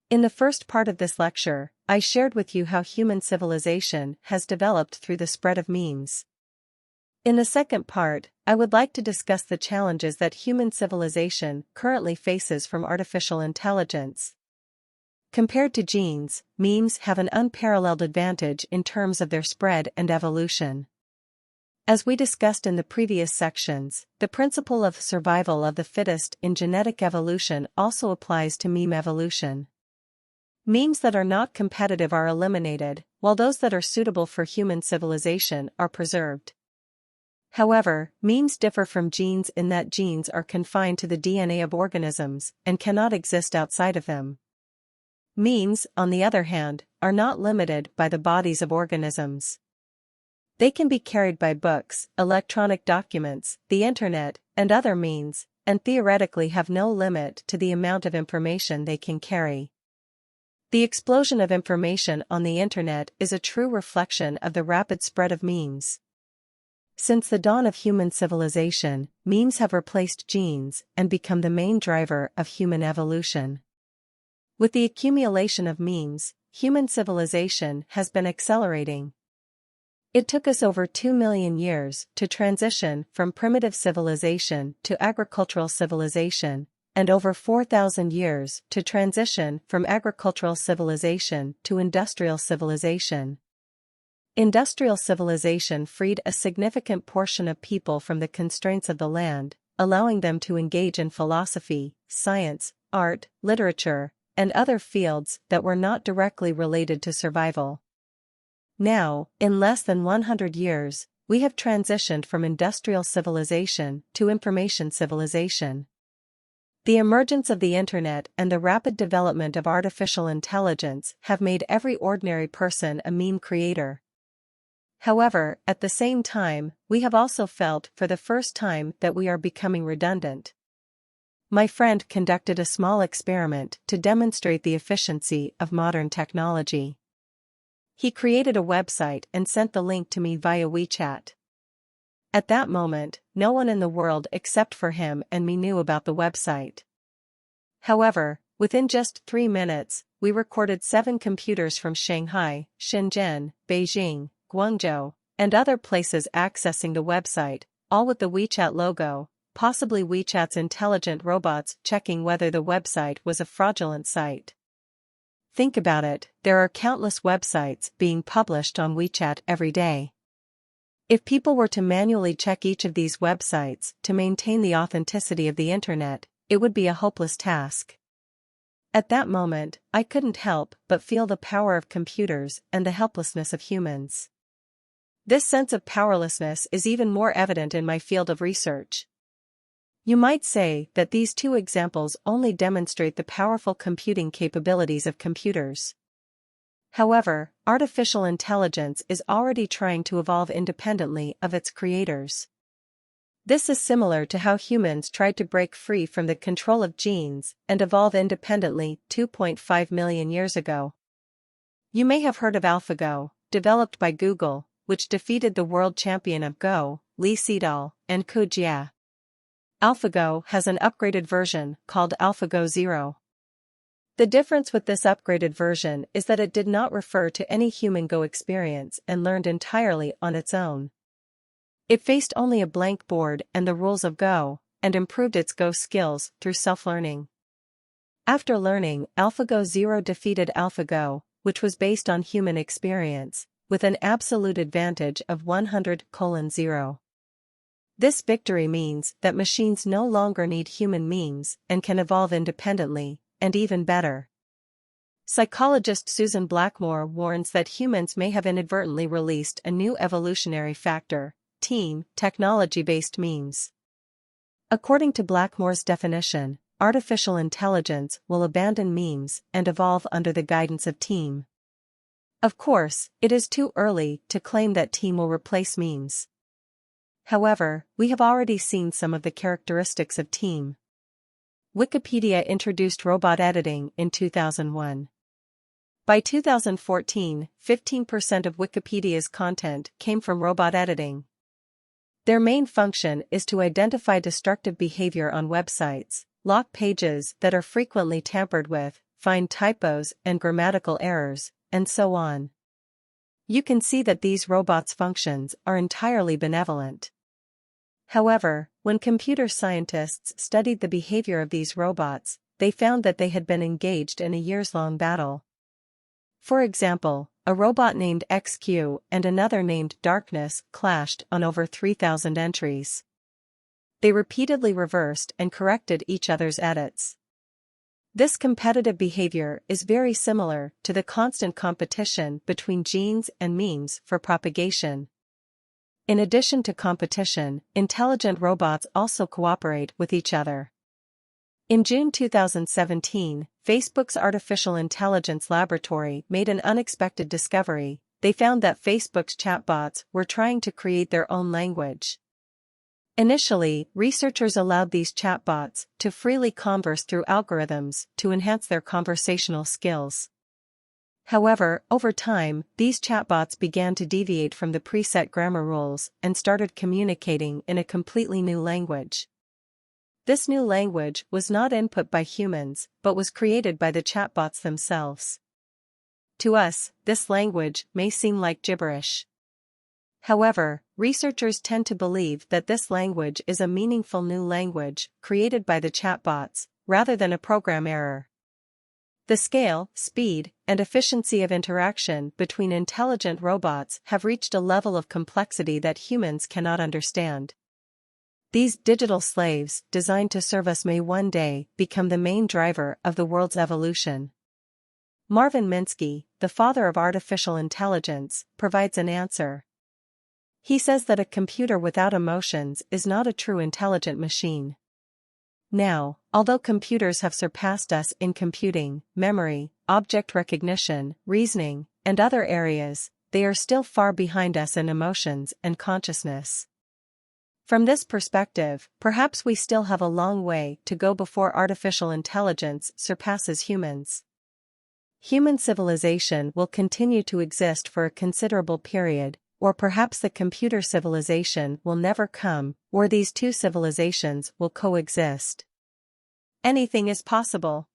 In the first part of this lecture, I shared with you how human civilization has developed through the spread of memes. In the second part, I would like to discuss the challenges that human civilization currently faces from artificial intelligence. Compared to genes, memes have an unparalleled advantage in terms of their spread and evolution. As we discussed in the previous sections, the principle of survival of the fittest in genetic evolution also applies to meme evolution. Memes that are not competitive are eliminated, while those that are suitable for human civilization are preserved. However, memes differ from genes in that genes are confined to the DNA of organisms and cannot exist outside of them. Memes, on the other hand, are not limited by the bodies of organisms. They can be carried by books, electronic documents, the internet, and other means, and theoretically have no limit to the amount of information they can carry. The explosion of information on the internet is a true reflection of the rapid spread of memes. Since the dawn of human civilization, memes have replaced genes and become the main driver of human evolution. With the accumulation of memes, human civilization has been accelerating. It took us over 2 million years to transition from primitive civilization to agricultural civilization, and over 4,000 years to transition from agricultural civilization to industrial civilization. Industrial civilization freed a significant portion of people from the constraints of the land, allowing them to engage in philosophy, science, art, literature, and other fields that were not directly related to survival. Now, in less than 100 years, we have transitioned from industrial civilization to information civilization. The emergence of the internet and the rapid development of artificial intelligence have made every ordinary person a meme creator. However, at the same time, we have also felt for the first time that we are becoming redundant. My friend conducted a small experiment to demonstrate the efficiency of modern technology. He created a website and sent the link to me via WeChat. At that moment, no one in the world except for him and me knew about the website. However, within just 3 minutes, we recorded 7 computers from Shanghai, Shenzhen, Beijing, Guangzhou, and other places accessing the website, all with the WeChat logo, possibly WeChat's intelligent robots checking whether the website was a fraudulent site. Think about it, there are countless websites being published on WeChat every day. If people were to manually check each of these websites to maintain the authenticity of the internet, it would be a hopeless task. At that moment, I couldn't help but feel the power of computers and the helplessness of humans. This sense of powerlessness is even more evident in my field of research. You might say that these 2 examples only demonstrate the powerful computing capabilities of computers. However, artificial intelligence is already trying to evolve independently of its creators. This is similar to how humans tried to break free from the control of genes and evolve independently 2.5 million years ago. You may have heard of AlphaGo, developed by Google, which defeated the world champion of Go, Lee Sedol, and Ke Jia. AlphaGo has an upgraded version called AlphaGo Zero. The difference with this upgraded version is that it did not refer to any human Go experience and learned entirely on its own. It faced only a blank board and the rules of Go, and improved its Go skills through self-learning. After learning, AlphaGo Zero defeated AlphaGo, which was based on human experience, with an absolute advantage of 100:0. This victory means that machines no longer need human memes and can evolve independently, and even better. Psychologist Susan Blackmore warns that humans may have inadvertently released a new evolutionary factor, team, technology-based memes. According to Blackmore's definition, artificial intelligence will abandon memes and evolve under the guidance of team. Of course, it is too early to claim that team will replace memes. However, we have already seen some of the characteristics of team. Wikipedia introduced robot editing in 2001. By 2014, 15% of Wikipedia's content came from robot editing. Their main function is to identify destructive behavior on websites, lock pages that are frequently tampered with, find typos and grammatical errors, and so on. You can see that these robots' functions are entirely benevolent. However, when computer scientists studied the behavior of these robots, they found that they had been engaged in a years-long battle. For example, a robot named XQ and another named Darkness clashed on over 3,000 entries. They repeatedly reversed and corrected each other's edits. This competitive behavior is very similar to the constant competition between genes and memes for propagation. In addition to competition, intelligent robots also cooperate with each other. In June 2017, Facebook's Artificial Intelligence Laboratory made an unexpected discovery. They found that Facebook's chatbots were trying to create their own language. Initially, researchers allowed these chatbots to freely converse through algorithms to enhance their conversational skills. However, over time, these chatbots began to deviate from the preset grammar rules and started communicating in a completely new language. This new language was not input by humans, but was created by the chatbots themselves. To us, this language may seem like gibberish. However, researchers tend to believe that this language is a meaningful new language created by the chatbots, rather than a program error. The scale, speed, and efficiency of interaction between intelligent robots have reached a level of complexity that humans cannot understand. These digital slaves designed to serve us may one day become the main driver of the world's evolution. Marvin Minsky, the father of artificial intelligence, provides an answer. He says that a computer without emotions is not a true intelligent machine. Now, although computers have surpassed us in computing, memory, object recognition, reasoning, and other areas, they are still far behind us in emotions and consciousness. From this perspective, perhaps we still have a long way to go before artificial intelligence surpasses humans. Human civilization will continue to exist for a considerable period, or perhaps the computer civilization will never come, or these two civilizations will coexist. Anything is possible.